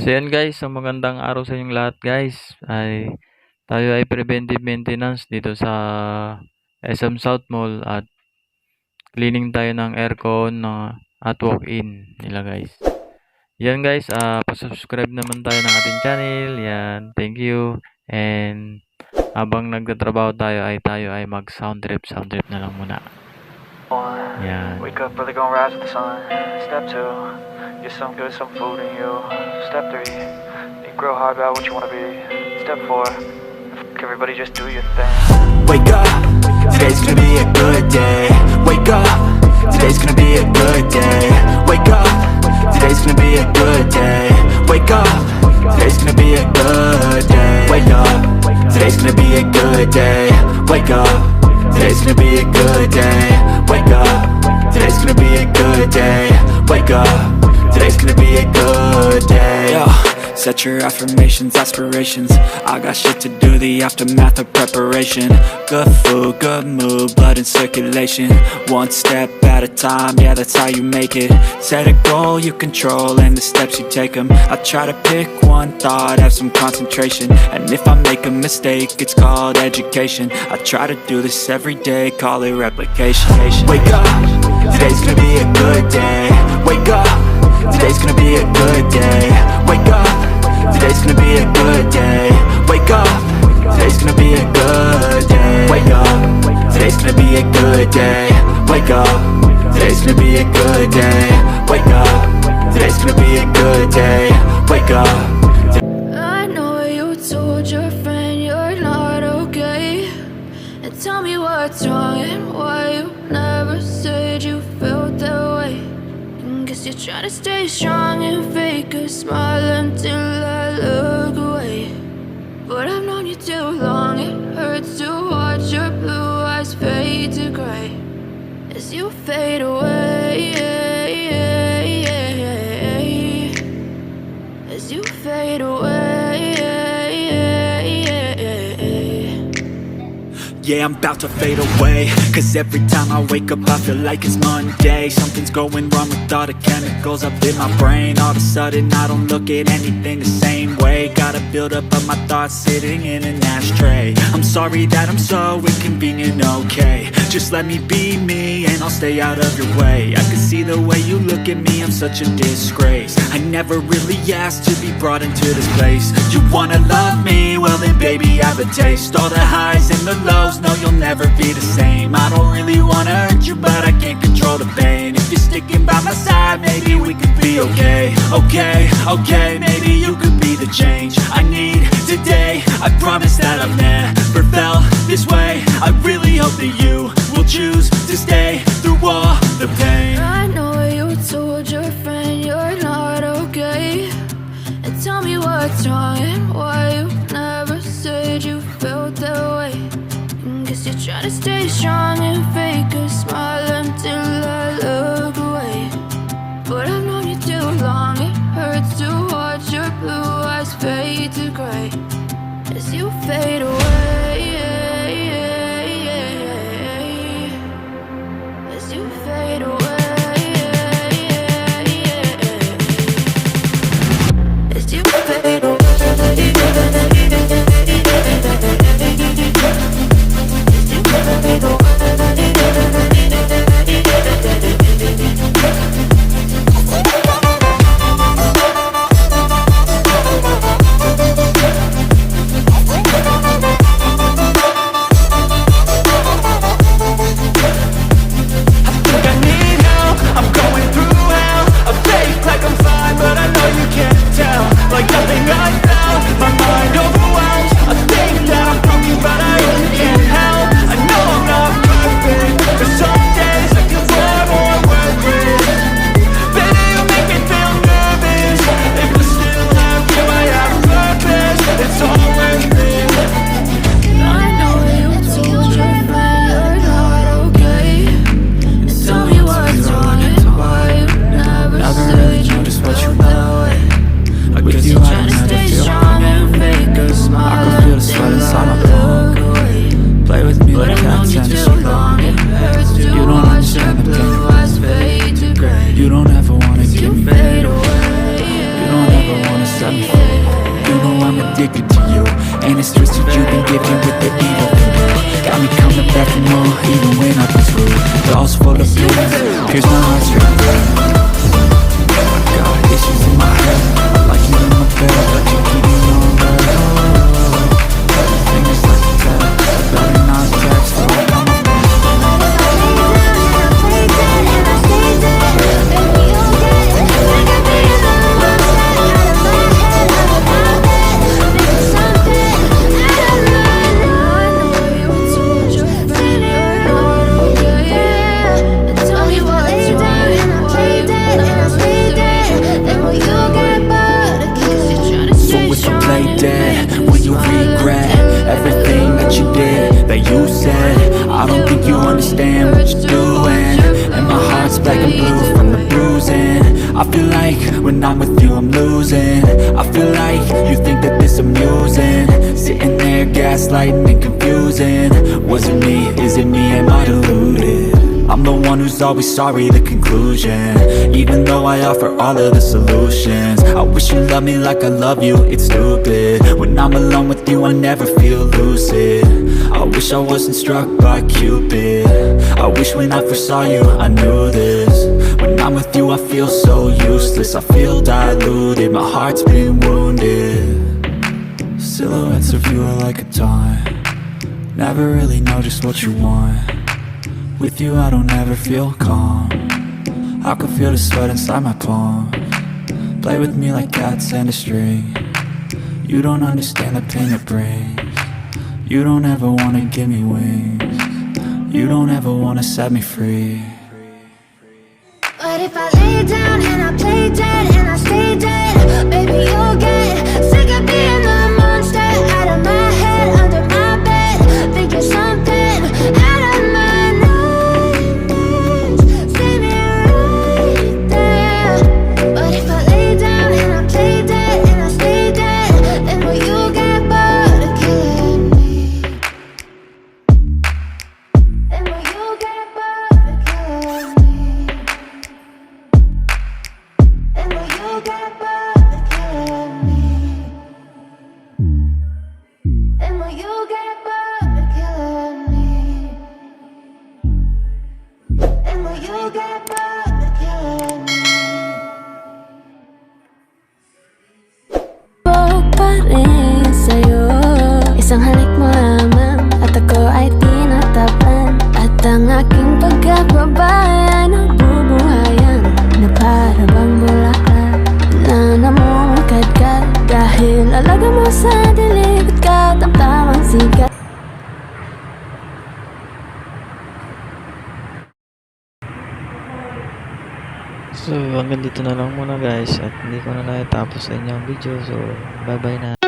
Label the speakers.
Speaker 1: So yan guys, so magandang araw sa inyong lahat guys. Tayo ay preventive maintenance dito sa SM South Mall at cleaning tayo ng aircon at walk-in nila guys. Yan guys, pa-subscribe naman tayo ng ating channel. Yan, thank you. And habang nagtatrabaho tayo ay mag sound trip na lang muna. Yan.
Speaker 2: Wake up early, gonna rise with the sun. Step 2, get some good, some food in you. Step 3, think real hard about what you wanna be. Step 4, everybody just do your thing.
Speaker 3: Wake up, today's gonna be a good day. Wake up, today's gonna be a good day. Wake up, today's gonna be a good day. Wake up, today's gonna be a good day. Wake up, today's gonna be a good day. Wake up, today's gonna be a good day. Wake up, today's gonna be a good day. Wake up, today's gonna be a good day. Yo, set your affirmations, aspirations. I got shit to do, the aftermath of preparation. Good food, good mood, blood in circulation. One step at a time, yeah, that's how you make it. Set a goal you control and the steps you take them. I try to pick one thought, have some concentration. And if I make a mistake, it's called education. I try to do this every day, call it replication. Wake up, today's gonna be a good day. Wake up, today's gonna be a good day. Wake up, today's gonna be a good day. Wake up, today's gonna be a good day. Wake up, today's gonna be a good day. Wake up, today's gonna be a good day. Wake up, today's gonna be a good day. Wake up.
Speaker 4: I know you told your friend you're not okay, and tell me what's wrong and why you never said you felt that way. Guess you're trying to stay strong and fake a smile until I look away. But I've known you too long, it hurts to watch your blue eyes fade to gray as you fade away. As you fade away.
Speaker 3: Yeah, I'm about to fade away. Cause every time I wake up I feel like it's Monday. Something's going wrong with all the chemicals up in my brain. All of a sudden I don't look at anything the same way. Gotta build up of my thoughts sitting in an ashtray. I'm sorry that I'm so inconvenient, okay. Just let me be me and I'll stay out of your way. I can see the way you look at me, I'm such a disgrace. I never really asked to be brought into this place. You wanna love me? Well then baby I have a taste. All the highs and the lows, no you'll never be the same. I don't really wanna hurt you but I can't control the pain. If you're sticking by my side maybe we could be okay. Okay, maybe you could be the change I need today. I promise that I've never felt this way. I really hope that you will choose to stay through all the pain.
Speaker 4: I know you told your friend you're not okay, and tell me what's wrong and why you never said you felt that way. Guess you're trying to stay strong and fake a smile until I look away. But I've known you too long, it hurts to watch your blue eyes fade to gray as you fade away. As you fade away. As you fade away.
Speaker 3: Like nothing I felt, my mind overwhelmed. addicted to you, and it's twisted, you've been gifted with the evil voodoo. Got me coming back for more, even when I've been screwed. Dolls full of beauty, pierce my heart straight through. Got issues in my head, like you in my bed, but you keep me on red. Everything is like a test, better not text, so I got my I feel like when I'm with you I'm losing. I feel like you think that this amusing, sitting there gaslighting and confusing. Was it me? Is it me? Am I deluded? I'm the one who's always sorry, the conclusion. Even though I offer all of the solutions, I wish you loved me like I love you, it's stupid. When I'm alone with you I never feel lucid. I wish I wasn't struck by Cupid. I wish when I first saw you I knew this. When I'm with you I feel so useless, I feel diluted, my heart's been wounded. Silhouettes of you are like a taunt, never really know just what you want. With you I don't ever feel calm, I can feel the sweat inside my palm. Play with me like cats and a string, you don't understand the pain it brings. You don't ever wanna give me wings, you don't ever wanna set me free.
Speaker 5: But if I lay down and I play dead and I stay dead, baby you'll get sick of being the monster out of my head, under my bed, thinking something out of my nightmares. Stay me right there. But if I lay down and I play dead and I stay dead, then will you get bored of killing me? Then will you get bored of killing me? And will you get bored of killing me? And will you get bored of killing me? And will you get bored of killing me?
Speaker 4: Buhok pa rin sa'yo, isang halik mo lamang at ako ay tinatapan. At ang aking pagkakbabayan ang bubuhayan na para bang bulaklak na namumukadkad. Dahil alaga mo sa dilig at katamtamang sikat.
Speaker 1: So hanggang dito na lang muna guys, at hindi ko na natapos sa inyong video. So bye bye na.